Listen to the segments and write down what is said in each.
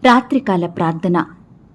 రాత్రికాల ప్రార్థన.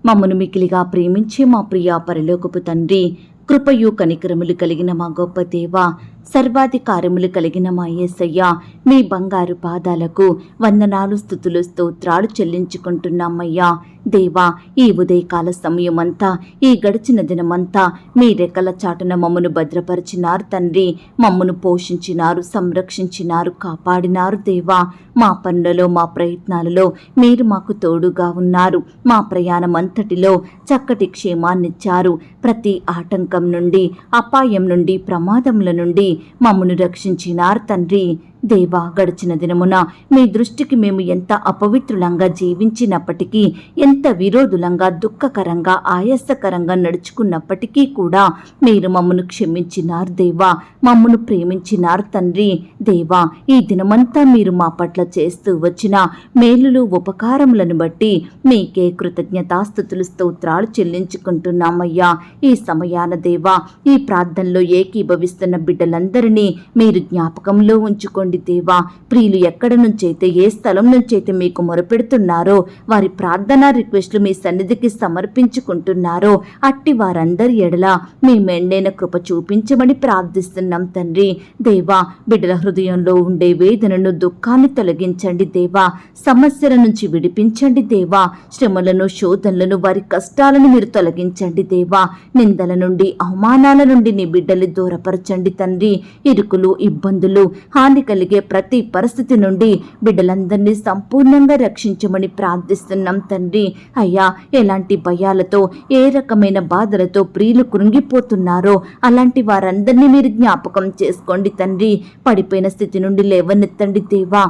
మమ్మను మికిలిగా ప్రేమించే మా ప్రియ పరలోకపు తండ్రి, కృపయు కనికరములు కలిగిన మా గొప్ప దేవా, సర్వాధికారములు కలిగిన మా యేసయ్య, మీ బంగారు పాదాలకు వందనాలు, స్తుతులు, స్తోత్రాలు చెల్లించుకుంటున్నామయ్యా. దేవా, ఈ ఉదయకాల సమయమంతా, ఈ గడిచిన దినమంతా మీ రెక్కల చాటున మమ్మను భద్రపరిచినారు తండ్రి. మమ్మను పోషించినారు, సంరక్షించినారు, కాపాడినారు. దేవా, మా పనులలో, మా ప్రయత్నాలలో మీరు మాకు తోడుగా ఉన్నారు. మా ప్రయాణమంతటిలో చక్కటి క్షేమాన్నిచ్చారు. ప్రతి ఆటంకం నుండి, అపాయం నుండి, ప్రమాదముల నుండి మమ్మను రక్షించినారు తండ్రి. దేవా, గడిచిన దినమున మీ దృష్టికి మేము ఎంత అపవిత్రులంగా జీవించినప్పటికీ, ఎంత విరోధులంగా, దుఃఖకరంగా, ఆయాసకరంగా నడుచుకున్నప్పటికీ కూడా మీరు మమ్మను క్షమించినారు దేవా, మమ్మను ప్రేమించినారు తండ్రి. దేవా, ఈ దినమంతా మీరు మా పట్ల చేస్తూ వచ్చిన మేలులు, ఉపకారములను బట్టి మీకే కృతజ్ఞతాస్తుతులు, స్తోత్రాలు చెల్లించుకుంటున్నామయ్యా. ఈ సమయాన దేవా, ఈ ప్రార్థనలో ఏకీభవిస్తున్న బిడ్డలందరినీ మీరు జ్ఞాపకంలో ఉంచుకోండి దేవా. ప్రియులు ఎక్కడ నుంచైతే, ఏ స్థలం నుంచైతే మీకు మొరపెడుతున్నారో, వారి ప్రార్థనా రిక్వెస్ట్లు మీ సన్నిధికి సమర్పించుకుంటున్నారో, అట్టి వారందరి ఎడల మీ మెండైన కృప చూపించమని ప్రార్థిస్తున్నాం తండ్రి. దేవా, బిడ్డల హృదయంలో ఉండే వేదనను, దుఃఖాన్ని తొలగించండి దేవా. సమస్యల నుంచి విడిపించండి దేవా. శ్రమలను, శోధనలను, వారి కష్టాలను మీరు తొలగించండి దేవా. నిందల నుండి, అవమానాల నుండి నీ బిడ్డలు దూరపరచండి తండ్రి. ఇరుకులు, ఇబ్బందులు, హాని కలిగే ప్రతి పరిస్థితి నుండి బిడ్డలందరినీ సంపూర్ణంగా రక్షించమని ప్రార్థిస్తున్నాం తండ్రి. అయ్యా, ఎలాంటి భయాలతో, ఏ రకమైన బాధలతో ప్రియులు కృంగిపోతున్నారో అలాంటి వారందరినీ మీరు జ్ఞాపకం చేసుకోండి తండ్రి. పడిపోయిన స్థితి నుండి లేవనెత్తండి దేవా.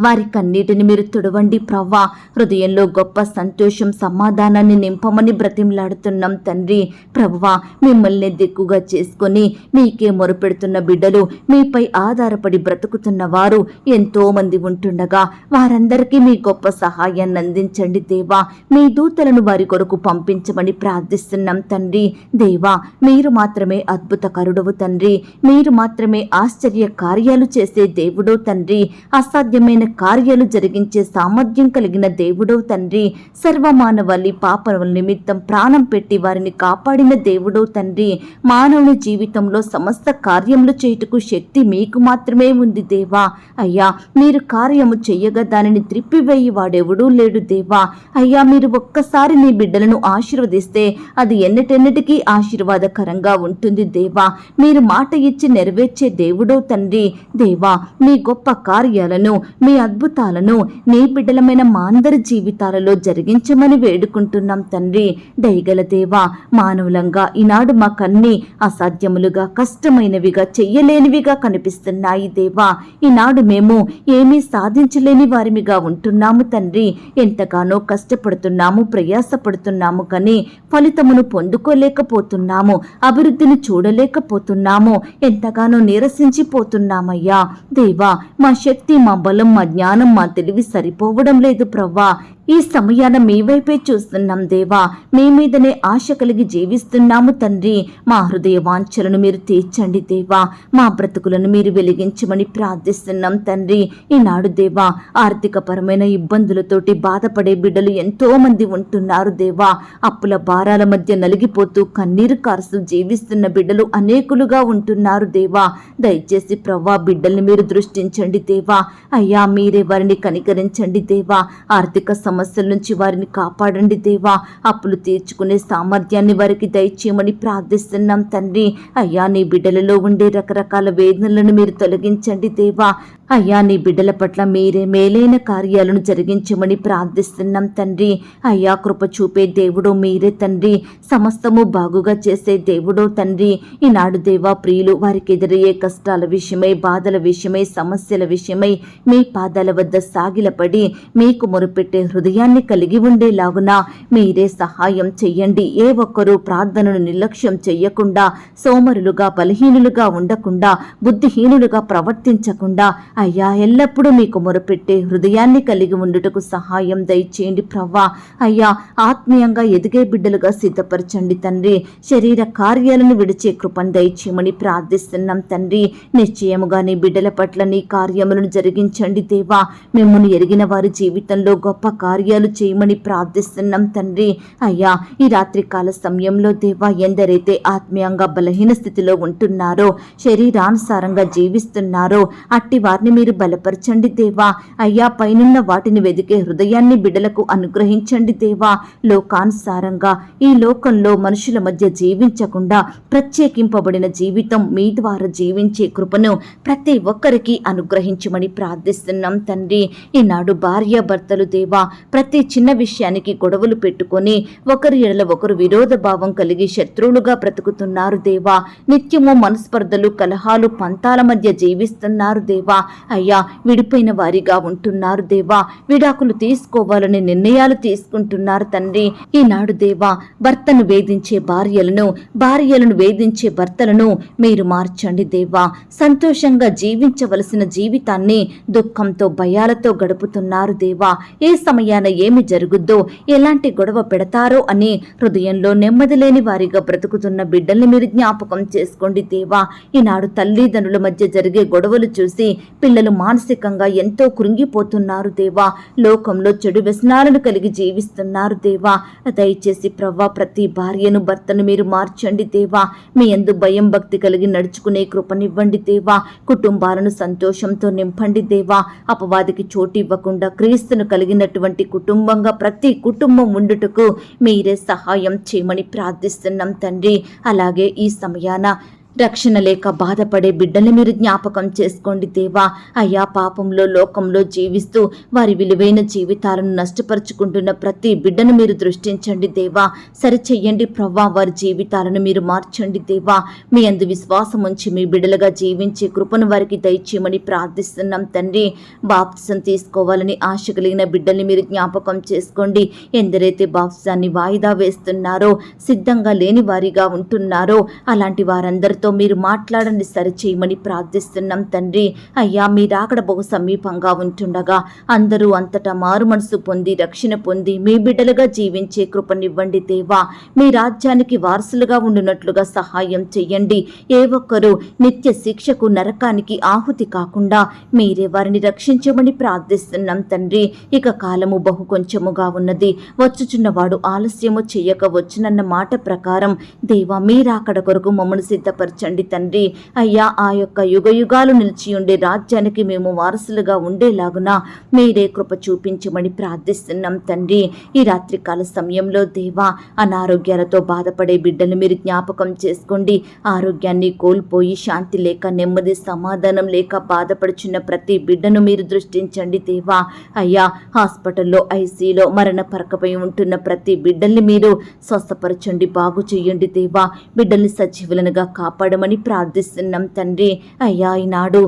వారి కన్నీటిని మీరు తుడవండి ప్రవ్వా. హృదయంలో గొప్ప సంతోషం, సమాధానాన్ని నింపమని బ్రతిమలాడుతున్నాం తండ్రి. ప్రభువా, మిమ్మల్ని దిక్కుగా చేసుకొని మీకే మొరుపెడుతున్న బిడ్డలు, మీపై ఆధారపడి బ్రతుకుతున్న వారు ఎంతో మంది ఉంటుండగా వారందరికీ మీ గొప్ప సహాయాన్ని అందించండి దేవా. మీ దూతలను వారి కొరకు పంపించమని ప్రార్థిస్తున్నాం తండ్రి. దేవా, మీరు మాత్రమే అద్భుతకరుడవు తండ్రి. మీరు మాత్రమే ఆశ్చర్య కార్యాలు చేసే దేవుడో తండ్రి. అసాధ్యమైన కార్యాలు జరిగించే సామర్థ్యం కలిగిన దేవుడో తండ్రి. సర్వమానవాళి పాపముల నిమిత్తం ప్రాణం పెట్టి వారిని కాపాడిన దేవుడో తండ్రి. మానవుని జీవితంలో సమస్త కార్యములు చేయుటకు శక్తి మీకు మాత్రమే ఉంది దేవా. అయ్యా, మీరు కార్యము చెయ్యగా దానిని త్రిప్పివేయి వాడెవడూ లేడు దేవా. అయ్యా, మీరు ఒక్కసారి నీ బిడ్డలను ఆశీర్వదిస్తే అది ఎన్నటెన్నటికీ ఆశీర్వాదకరంగా ఉంటుంది దేవా. మీరు మాట ఇచ్చి నెరవేర్చే దేవుడో తండ్రి. దేవా, మీ గొప్ప కార్యాలను, మీ అద్భుతాలను నీ బిడ్డలమైన మా అందరి జీవితాలలో జరిగించమని వేడుకుంటున్నాం తండ్రి. దయగల దేవా, మానవులంగా ఈనాడు మాకన్నీ అసాధ్యములుగా, కష్టమైనవిగా, చెయ్యలేనివిగా కనిపిస్తున్నాయి దేవా. ఈనాడు మేము ఏమీ సాధించలేని వారిమిగా ఉంటున్నాము తండ్రి. ఎంతగానో కష్టపడుతున్నాము, ప్రయాసపడుతున్నాము, కానీ ఫలితమును పొందుకోలేకపోతున్నాము, అభివృద్ధిని చూడలేకపోతున్నాము, ఎంతగానో నీరసించిపోతున్నామయ్యా. దేవా, మా శక్తి, మా బలం, మా జ్ఞానం, మా తెలివి సరిపోవడం లేదు ప్రవ్వా. ఈ సమయాన మీ వైపే చూస్తున్నాం దేవా. మీ మీదనే ఆశ కలిగి జీవిస్తున్నాము తండ్రి. మా హృదయ వాంఛలను మీరు తీర్చండి దేవా. మా బ్రతుకులను మీరు వెలిగించమని ప్రార్థిస్తున్నాం తండ్రి. ఈనాడు దేవా, ఆర్థికపరమైన ఇబ్బందులతోటి బాధపడే బిడ్డలు ఎంతో మంది ఉంటున్నారు దేవా. అప్పుల భారాల మధ్య నలిగిపోతూ కన్నీరు కారుస్తూ జీవిస్తున్న బిడ్డలు అనేకులుగా ఉంటున్నారు దేవా. దయచేసి ప్రవ్వా, బిడ్డల్ని మీరు దృష్టించండి దేవా. అయ్యా, మీరే వారిని కనికరించండి దేవా. ఆర్థిక సమస్యల నుంచి వారిని కాపాడండి దేవా. అప్పులు తీర్చుకునే సామర్థ్యాన్ని వారికి దయచేయమని ప్రార్థిస్తున్నాం తండ్రి. అయ్యా, నీ బిడ్డలలో ఉండే రకరకాల వేదనలను మీరు తొలగించండి దేవా. అయ్యా, నీ బిడ్డల పట్ల మీరే మేలైన కార్యాలను జరిగించమని ప్రార్థిస్తున్నాం తండ్రి. అయ్యా, కృప చూపే దేవుడో మీరే తండ్రి. సమస్తము బాగుగా చేసే దేవుడో తండ్రి. ఈనాడు దేవా, ప్రియులు వారికి ఎదురయ్యే కష్టాల విషయమై, బాధల విషయమై, సమస్యల విషయమై మీ పాదాల వద్ద సాగిలపడి మీకు మొరుపెట్టే హృదయాన్ని కలిగి ఉండేలాగున మీరే సహాయం చెయ్యండి. ఏ ఒక్కరూ ప్రార్థనను నిర్లక్ష్యం చెయ్యకుండా, సోమరులుగా, బలహీనులుగా ఉండకుండా, బుద్ధిహీనులుగా ప్రవర్తించకుండా, అయ్యా ఎల్లప్పుడూ మీకు మొరపెట్టే హృదయాన్ని కలిగి ఉండుటకు సహాయం దయచేయండి ప్రవ్వా. అయ్యా ఆత్మీయంగా ఎదిగే బిడ్డలుగా సిద్ధపరచండి తండ్రి. శరీర కార్యాలను విడిచే కృపను దయచేయమని ప్రార్థిస్తున్నాం తండ్రి. నిశ్చయముగా నీ బిడ్డల పట్ల నీ కార్యములను జరిగించండి దేవా. మిమ్మల్ని ఎరిగిన వారి జీవితంలో గొప్ప కార్యాలు చేయమని ప్రార్థిస్తున్నాం తండ్రి. అయ్యా ఈ రాత్రికాల సమయంలో దేవా ఎందరైతే ఆత్మీయంగా బలహీన స్థితిలో ఉంటున్నారో, శరీరానుసారంగా జీవిస్తున్నారో అట్టి వారిని మీరు బలపరచండి దేవా. అయ్యా పైనున్న వాటిని వెదికే హృదయాన్ని బిడ్డలకు అనుగ్రహించండి దేవా. లోకానుసారంగా ఈ లోకంలో మనుషుల మధ్య జీవించకుండా ప్రత్యేకింపబడిన జీవితం మీ ద్వారా జీవించే కృపను ప్రతి ఒక్కరికి అనుగ్రహించమని ప్రార్థిస్తున్నాం తండ్రి. ఈనాడు భార్యాభర్తలు దేవా ప్రతి చిన్న విషయానికి గొడవలు పెట్టుకొని ఒకరి ఎడల ఒకరు విరోధ భావం కలిగి శత్రువులుగా బ్రతుకుతున్నారు దేవా. నిత్యము మనస్పర్ధలు, కలహాలు, పంతాల మధ్య జీవిస్తున్నారు దేవా. అయ్యా విడిపోయిన వారిగా ఉంటున్నారు దేవా. విడాకులు తీసుకోవాలని నిర్ణయాలు తీసుకుంటున్నారు తండ్రి. ఈనాడు దేవా భర్తను వేధించే భార్యలను, భార్యలను వేధించే భర్తలను మీరు మార్చండి దేవా. సంతోషంగా జీవించవలసిన జీవితాన్ని దుఃఖంతో, భయాలతో గడుపుతున్నారు దేవా. ఏ సమయాన ఏమి జరుగుద్దో, ఎలాంటి గొడవ పెడతారో అని హృదయంలో నెమ్మది లేని వారిగా బ్రతుకుతున్న బిడ్డల్ని మీరు జ్ఞాపకం చేసుకోండి దేవా. ఈనాడు తల్లిదండ్రుల మధ్య జరిగే గొడవలు చూసి పిల్లలు మానసికంగా ఎంతో కృంగిపోతున్నారు దేవా. లోకంలో చెడు వ్యసనాలను కలిగి జీవిస్తున్నారు దేవా. దయచేసి ప్రవ్వా ప్రతి భార్యను, భర్తను మీరు మార్చండి దేవా. మీ యందు భయం భక్తి కలిగి నడుచుకునే కృపనివ్వండి దేవా. కుటుంబాలను సంతోషంతో నింపండి దేవా. అపవాదికి చోటు ఇవ్వకుండా క్రీస్తును కలిగినటువంటి కుటుంబంగా ప్రతి కుటుంబం ఉండుటకు మీరే సహాయం చేయమని ప్రార్థిస్తున్నాం తండ్రి. అలాగే ఈ సమయాన రక్షణ లేక బాధపడే బిడ్డల్ని మీరు జ్ఞాపకం చేసుకోండి దేవా. అయ్యా పాపంలో, లోకంలో జీవిస్తూ వారి విలువైన జీవితాలను నష్టపరుచుకుంటున్న ప్రతి బిడ్డను మీరు దృష్టించండి దేవా. సరిచెయ్యండి ప్రవ్వా. వారి జీవితాలను మీరు మార్చండి దేవా. మీ అందు విశ్వాసం ఉంచి మీ బిడ్డలుగా జీవించే కృపను వారికి దయచేయమని ప్రార్థిస్తున్నాం తండ్రి. బాప్తిసం తీసుకోవాలని ఆశ కలిగిన బిడ్డల్ని మీరు జ్ఞాపకం చేసుకోండి. ఎందరైతే బాప్తిసాన్ని వాయిదా వేస్తున్నారో, సిద్ధంగా లేని వారిగా ఉంటున్నారో అలాంటి వారందరితో మీరు మాట్లాడండి, సరిచేయమని ప్రార్థిస్తున్నాం తండ్రి. అయ్యా మీ రాకడ బహు సమీపంగా ఉంటుండగా అందరూ అంతటా మారు మనసు పొంది రక్షణ పొంది మీ బిడ్డలుగా జీవించే కృపనివ్వండి దేవా. మీ రాజ్యానికి వారసులుగా ఉండునట్లుగా సహాయం చెయ్యండి. ఏ ఒక్కరూ నిత్య శిక్షకు, నరకానికి ఆహుతి కాకుండా మీరే వారిని రక్షించమని ప్రార్థిస్తున్నాం తండ్రి. ఇక కాలము బహు కొంచెముగా ఉన్నది, వచ్చుచున్నవాడు ఆలస్యము చెయ్యక వచ్చునన్న మాట ప్రకారం దేవా మీ రాకడ కొరకు మమ్మల్ని సిద్ధపరచండి తండ్రి. అయ్యా ఆ యొక్క యుగ యుగాలు నిలిచి ఉండే రాజ్యానికి మేము వారసులుగా ఉండేలాగున మీరే కృప చూపించమని ప్రార్థిస్తున్నాం తండ్రి. ఈ రాత్రికాల సమయంలో దేవా అనారోగ్యాలతో బాధపడే బిడ్డలు మీరు జ్ఞాపకం చేసుకోండి. ఆరోగ్యాన్ని కోల్పోయి శాంతి లేక, నెమ్మది, సమాధానం లేక బాధపడుచున్న ప్రతి బిడ్డను మీరు దృష్టించండి దేవా. అయ్యా హాస్పిటల్లో, ఐసీలో మరణ పరకపై ఉంటున్న ప్రతి బిడ్డల్ని మీరు స్వస్థపరచండి, బాగు చేయండి దేవా. బిడ్డల్ని సజీవులనుగా కాపాడమని ప్రార్థిస్తున్నాం తండ్రి. అయ్యా ఈనాడు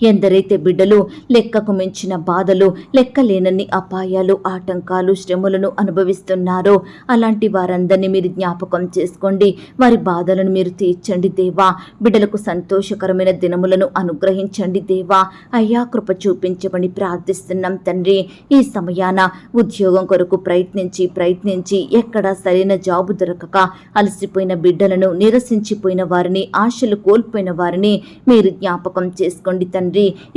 ఎందరైతే బిడ్డలు లెక్కకు మించిన బాధలు, లెక్కలేనన్ని అపాయాలు, ఆటంకాలు, శ్రమలను అనుభవిస్తున్నారో అలాంటి వారందరినీ మీరు జ్ఞాపకం చేసుకోండి. వారి బాధలను మీరు తీర్చండి దేవా. బిడ్డలకు సంతోషకరమైన దినములను అనుగ్రహించండి దేవా. అయ్యా కృప చూపించమని ప్రార్థిస్తున్నాం తండ్రి. ఈ సమయాన ఉద్యోగం కొరకు ప్రయత్నించి ఎక్కడా సరైన జాబు దొరకక అలసిపోయిన బిడ్డలను, నిరసించిపోయిన వారిని, ఆశలు కోల్పోయిన వారిని మీరు జ్ఞాపకం చేసుకోండి తండ్రి.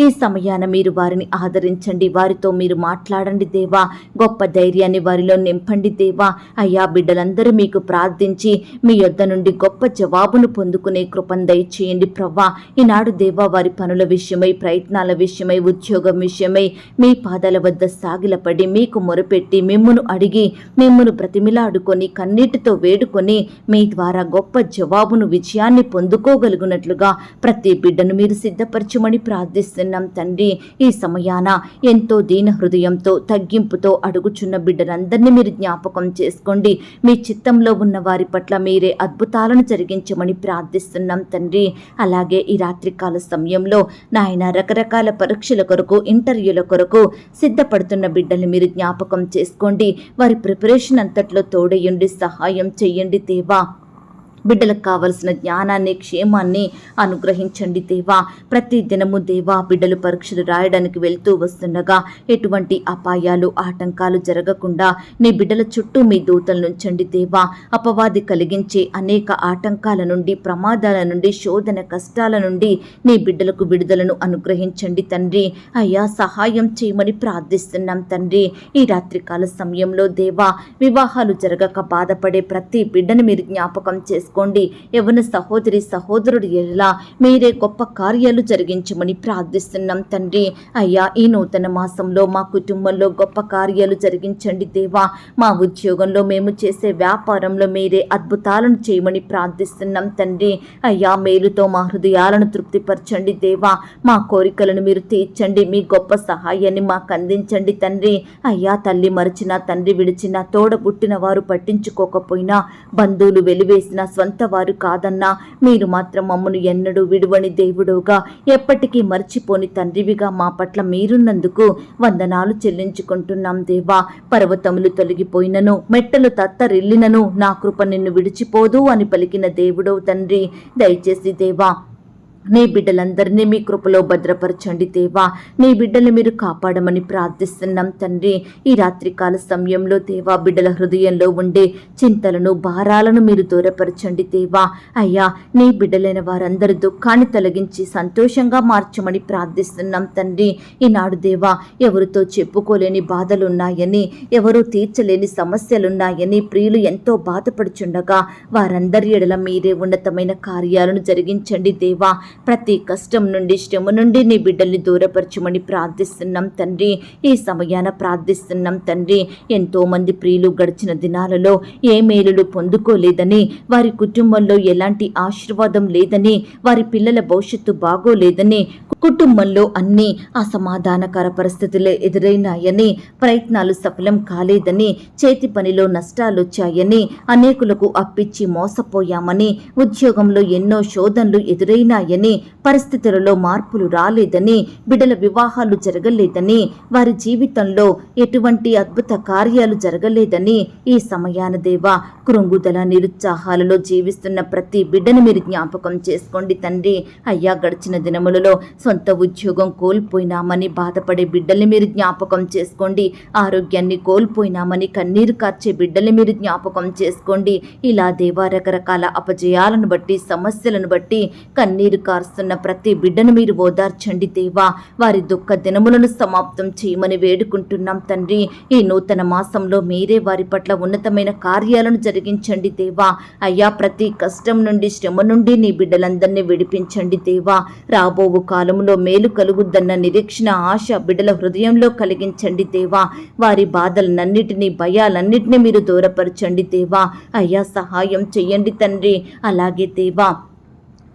ఈ సమయాన మీరు వారిని ఆదరించండి, వారితో మీరు మాట్లాడండి దేవా. గొప్ప ధైర్యాన్ని వారిలో నింపండి దేవా. అయ్యా బిడ్డలందరూ మీకు ప్రార్థించి మీ యొద్ద నుండి గొప్ప జవాబును పొందుకునే కృపను దయచేయండి ప్రవ్వా. ఈనాడు దేవా వారి పనుల విషయమై, ప్రయత్నాల విషయమై, ఉద్యోగం విషయమై మీ పాదాల వద్ద సాగిలపడి మీకు మొరపెట్టి మిమ్మును అడిగి మిమ్మును బ్రతిమిలాడుకొని కన్నీటితో వేడుకొని మీ ద్వారా గొప్ప జవాబును, విజయాన్ని పొందుకోగలుగునట్లుగా ప్రతి బిడ్డను మీరు సిద్ధపరచమని ప్రార్థిస్తున్నాం తండ్రి. ఈ సమయాన ఎంతో దీన హృదయంతో, తగ్గింపుతో అడుగుచున్న బిడ్డలందరినీ మీరు జ్ఞాపకం చేసుకోండి. మీ చిత్తంలో ఉన్న వారి పట్ల మీరే అద్భుతాలను జరిగించమని ప్రార్థిస్తున్నాం తండ్రి. అలాగే ఈ రాత్రికాల సమయంలో నాయన రకరకాల పరీక్షల కొరకు, ఇంటర్వ్యూల కొరకు సిద్ధపడుతున్న బిడ్డల్ని మీరు జ్ఞాపకం చేసుకోండి. వారి ప్రిపరేషన్ అంతట్లో తోడయుండి సహాయం చెయ్యండి దేవా. బిడ్డలకు కావలసిన జ్ఞానాన్ని, క్షేమాన్ని అనుగ్రహించండి దేవా. ప్రతి దినము దేవా బిడ్డలు పరీక్షలు రాయడానికి వెళ్తూ వస్తుండగా ఎటువంటి అపాయాలు, ఆటంకాలు జరగకుండా నీ బిడ్డల చుట్టూ మీ దూతలను ఉంచండి దేవా. అపవాది కలిగించే అనేక ఆటంకాల నుండి, ప్రమాదాల నుండి, శోధన కష్టాల నుండి నీ బిడ్డలకు విడుదలను అనుగ్రహించండి తండ్రి. అయ్యా సహాయం చేయమని ప్రార్థిస్తున్నాం తండ్రి. ఈ రాత్రికాల సమయంలో దేవా వివాహాలు జరగక బాధపడే ప్రతి బిడ్డను మీరు జ్ఞాపకం చేసుకోండి. యవ్వన సహోదరి సహోదరుడు ఎలా మీరే గొప్ప కార్యాలు జరిగించమని ప్రార్థిస్తున్నాం తండ్రి. అయ్యా ఈ నూతన మాసంలో మా కుటుంబంలో గొప్ప కార్యాలు జరిగించండి దేవా. మా ఉద్యోగంలో, మేము చేసే వ్యాపారంలో మీరే అద్భుతాలను చేయమని ప్రార్థిస్తున్నాం తండ్రి. అయ్యా మేలుతో మా హృదయాలను తృప్తిపరచండి దేవా. మా కోరికలను మీరు తీర్చండి. మీ గొప్ప సహాయాన్ని మాకు అందించండి తండ్రి. అయ్యా తల్లి మరిచినా, తండ్రి విడిచినా, తోడబుట్టిన వారు పట్టించుకోకపోయినా, బంధువులు వెలివేసిన స్వంత వారు కాదన్నా మీరు మాత్రం మమ్మను ఎన్నడూ విడువని దేవుడుగా, ఎప్పటికీ మర్చిపోని తండ్రివిగా మా పట్ల మీరున్నందుకు వందనాలు చెల్లించుకుంటున్నాం దేవా. పర్వతములు తొలగిపోయినను, మెట్టలు తత్తరిల్లినను నా కృప నిన్ను విడిచిపోదు అని పలికిన దేవుడవు తండ్రి. దయచేసి దేవా నీ బిడ్డలందరినీ మీ కృపలో భద్రపరచండి దేవా. నీ బిడ్డలు మీరు కాపాడమని ప్రార్థిస్తున్నాం తండ్రి. ఈ రాత్రికాల సమయంలో దేవా బిడ్డల హృదయంలో ఉండే చింతలను, భారాలను మీరు దూరపరచండి దేవా. అయ్యా నీ బిడ్డలైన వారందరి దుఃఖాన్ని తొలగించి సంతోషంగా మార్చమని ప్రార్థిస్తున్నాం తండ్రి. ఈనాడు దేవా ఎవరితో చెప్పుకోలేని బాధలున్నాయని, ఎవరూ తీర్చలేని సమస్యలున్నాయని ప్రియులు ఎంతో బాధపడుచుండగా వారందరి ఎడల మీరే ఉన్నతమైన కార్యాలను జరిగించండి దేవా. ప్రతి కష్టం నుండి, శ్రమ నుండి నీ బిడ్డల్ని దూరపరచమని ప్రార్థిస్తున్నాం తండ్రి. ఈ సమయాన ప్రార్థిస్తున్నాం తండ్రి. ఎంతో మంది ప్రియులు గడిచిన దినాలలో ఏ మేలులు పొందుకోలేదని, వారి కుటుంబంలో ఎలాంటి ఆశీర్వాదం లేదని, వారి పిల్లల భవిష్యత్తు బాగోలేదని, కుటుంబంలో అన్ని అసమాధానకర పరిస్థితులే ఎదురైనాయని, ప్రయత్నాలు సఫలం కాలేదని, చేతి పనిలో నష్టాలొచ్చాయని, అనేకులకు అప్పిచ్చి మోసపోయామని, ఉద్యోగంలో ఎన్నో శోధనలు ఎదురైనాయని, పరిస్థితులలో మార్పులు రాలేదని, బిడ్డల వివాహాలు జరగలేదని, వారి జీవితంలో ఎటువంటి అద్భుత కార్యాలు జరగలేదని ఈ సమయాన దేవా కృంగుదల, నిరుత్సాహాలలో జీవిస్తున్న ప్రతి బిడ్డను మీరు జ్ఞాపకం చేసుకోండి తండ్రి. అయ్యా గడిచిన దినములలో సొంత ఉద్యోగం కోల్పోయినామని బాధపడే బిడ్డల్ని మీరు జ్ఞాపకం చేసుకోండి. ఆరోగ్యాన్ని కోల్పోయినామని కన్నీరు కార్చే బిడ్డల్ని మీరు జ్ఞాపకం చేసుకోండి. ఇలా దేవా రకరకాల అపజయాలను బట్టి, సమస్యలను బట్టి కన్నీరు కారుస్తున్న ప్రతి బిడ్డను మీరు ఓదార్చండి దేవా. వారి దుఃఖ దినములను సమాప్తం చేయమని వేడుకుంటున్నాం తండ్రి. ఈ నూతన మాసంలో మీరే వారి పట్ల ఉన్నతమైన కార్యాలను జరిగించండి దేవా. అయ్యా ప్రతి కష్టం నుండి, శ్రమ నుండి నీ బిడ్డలందరినీ విడిపించండి దేవా. రాబోవు కాలంలో మేలు కలుగుద్దన్న నిరీక్షణ, ఆశ బిడ్డల హృదయంలో కలిగించండి దేవా. వారి బాధలన్నిటినీ, భయాలన్నిటినీ మీరు దూరపరచండి దేవా. అయ్యా సహాయం చెయ్యండి తండ్రి. అలాగే దేవా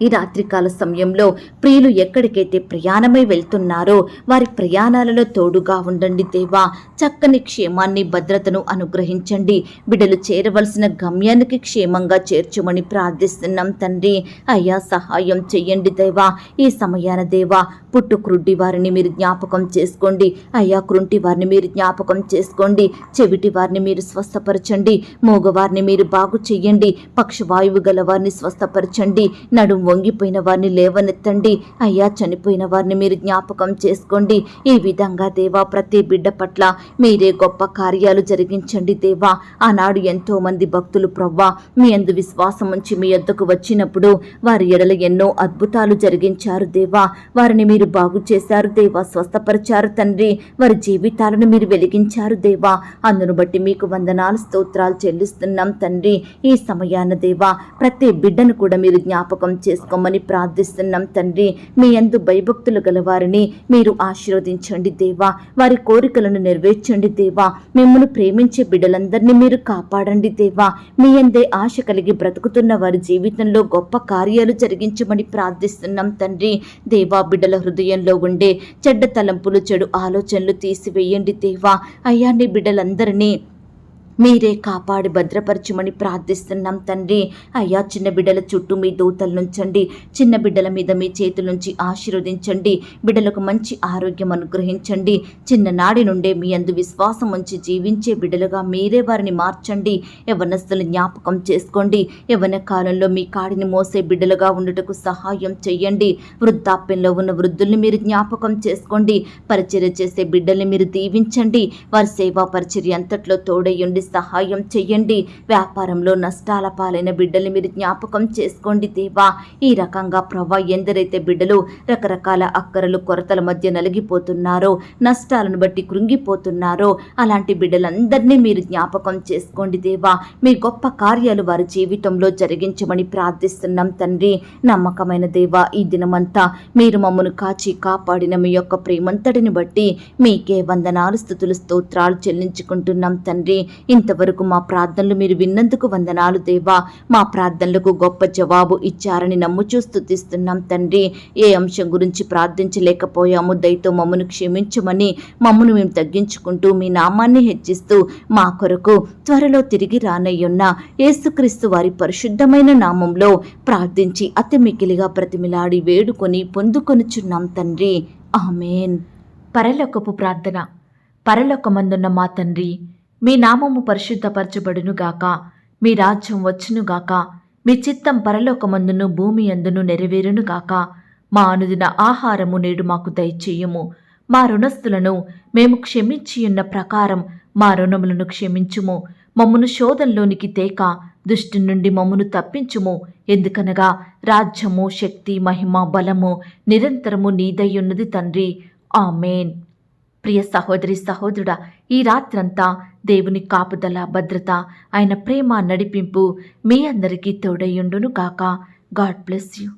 ఈ రాత్రికాల సమయంలో ప్రియులు ఎక్కడికైతే ప్రయాణమై వెళ్తున్నారో వారి ప్రయాణాలలో తోడుగా ఉండండి దేవా. చక్కని క్షేమాన్ని, భద్రతను అనుగ్రహించండి. బిడ్డలు చేరవలసిన గమ్యానికి క్షేమంగా చేర్చమని ప్రార్థిస్తున్నాం తండ్రి. అయ్యా సహాయం చెయ్యండి దేవా. ఈ సమయాన దేవా పుట్టుక్రుడ్డి వారిని మీరు జ్ఞాపకం చేసుకోండి. అయ్యా కృంటి వారిని మీరు జ్ఞాపకం చేసుకోండి. చెవిటి వారిని మీరు స్వస్థపరచండి. మూగవారిని మీరు బాగు చెయ్యండి. పక్షవాయువు గల వారిని స్వస్థపరచండి. నడుం వంగిపోయిన వారిని లేవనెత్తండి. అయ్యా చనిపోయిన వారిని మీరు జ్ఞాపకం చేసుకోండి. ఈ విధంగా దేవా ప్రతి బిడ్డ పట్ల మీరే గొప్ప కార్యాలు జరిగించండి దేవా. ఆనాడు ఎంతో మంది భక్తులు ప్రవ్వా మీ యందు విశ్వాసం ఉంచి మీ యొద్దకు వచ్చినప్పుడు వారి ఎడల ఎన్నో అద్భుతాలు జరిగించారు దేవా. వారిని మీరు బాగు చేశారు దేవా, స్వస్థపరిచారు తండ్రి. వారి జీవితాలను మీరు వెలిగించారు దేవా. అందును బట్టి మీకు వందనాలు, స్తోత్రాలు చెల్లిస్తున్నాం తండ్రి. ఈ సమయాన దేవా ప్రతి బిడ్డను కూడా మీరు జ్ఞాపకం చేసుకోమని ప్రార్థిస్తున్నాం తండ్రి. మీ యందు భయభక్తులు గల వారిని మీరు ఆశీర్వదించండి దేవా. వారి కోరికలను నెరవేర్చండి దేవా. మిమ్మల్ని ప్రేమించే బిడ్డలందరినీ మీరు కాపాడండి దేవా. మీ యందే ఆశ కలిగి బ్రతుకుతున్న వారి జీవితంలో గొప్ప కార్యాలు జరిగించమని ప్రార్థిస్తున్నాం తండ్రి. దేవా బిడ్డల హృదయంలో ఉండే చెడ్డ తలంపులు, చెడు ఆలోచనలు తీసివేయండి దేవా. అయ్యా నీ బిడ్డలందరినీ మీరే కాపాడి భద్రపరచమని ప్రార్థిస్తున్నాం తండ్రి. అయ్యా, చిన్న బిడ్డల చుట్టూ మీ దూతలు నుంచండి. చిన్న బిడ్డల మీద మీ చేతుల నుంచి ఆశీర్వదించండి. బిడ్డలకు మంచి ఆరోగ్యం అనుగ్రహించండి. చిన్ననాడి నుండే మీ అందు విశ్వాసం ఉంచి జీవించే బిడ్డలుగా మీరే వారిని మార్చండి. యవ్వనస్తులు జ్ఞాపకం చేసుకోండి. యవ్వన కాలంలో మీ కాడిని మోసే బిడ్డలుగా ఉండుటకు సహాయం చెయ్యండి. వృద్ధాప్యంలో ఉన్న వృద్ధుల్ని మీరు జ్ఞాపకం చేసుకోండి. పరిచర్య చేసే బిడ్డల్ని మీరు దీవించండి. వారి సేవా పరిచర్య అంతట్లో తోడయ్యుండి సహాయం చెయ్యండి. వ్యాపారంలో నష్టాల పాలైన బిడ్డల్ని మీరు జ్ఞాపకం చేసుకోండి దేవా. ఈ రకంగా ప్రభా, ఎందరైతే బిడ్డలు రకరకాల అక్కరలు కొరతల మధ్య నలిగిపోతున్నారో, నష్టాలను బట్టి కృంగిపోతున్నారో, అలాంటి బిడ్డలందరినీ మీరు జ్ఞాపకం చేసుకోండి దేవా. మీ గొప్ప కార్యాలు వారి జీవితంలో జరిగించమని ప్రార్థిస్తున్నాం తండ్రి. నమ్మకమైన దేవా, ఈ దినమంతా మీరు మమ్మను కాచి కాపాడిన మీ యొక్క ప్రేమంతటిని బట్టి మీకే వందనాలు, స్తుతులు, స్తోత్రాలు చెల్లించుకుంటున్నాం తండ్రి. ఇంతవరకు మా ప్రార్థనలు మీరు విన్నందుకు వందనాలు దేవా. మా ప్రార్థనలకు గొప్ప జవాబు ఇచ్చారని నమ్ముచూ స్తుతిస్తున్నాం తండ్రి. ఏ అంశం గురించి ప్రార్థించలేకపోయాము దయతో మమ్మను క్షమించమని మమ్మను మేము తగ్గించుకుంటూ మీ నామాన్ని హెచ్చిస్తూ మా కొరకు త్వరలో తిరిగి రానయ్యున్న యేసుక్రీస్తు వారి పరిశుద్ధమైన నామంలో ప్రార్థించి అతి మికిలిగా ప్రతిమిలాడి వేడుకొని పొందుకొనుచున్నాం తండ్రి. ఆమేన్. పరలోకపు ప్రార్థన. పరలోకమందున్న మా తండ్రి, మీ నామము పరిశుద్ధపరచబడునుగాక. మీ రాజ్యం వచ్చునుగాక. మీ చిత్తం పరలోకమందును భూమి అందును నెరవేరునుగాక. మా అనుదిన ఆహారము నేడు మాకు దయచేయుము. మా రుణస్థులను మేము క్షమించియున్న ప్రకారం మా రుణములను క్షమించుము. మమ్మను శోధంలోనికి తేక దుష్టు నుండి మమ్మను తప్పించుము. ఎందుకనగా రాజ్యము, శక్తి, మహిమ, బలము నిరంతరము నీదయ్యున్నది తండ్రి. ఆమేన్. ప్రియ సహోదరి సహోదరుడా, ఈ రాత్రంతా దేవుని కాపుదల, భద్రత, ఆయన ప్రేమ, నడిపింపు మీ అందరికీ తోడయ్యుండును గాక. God bless you.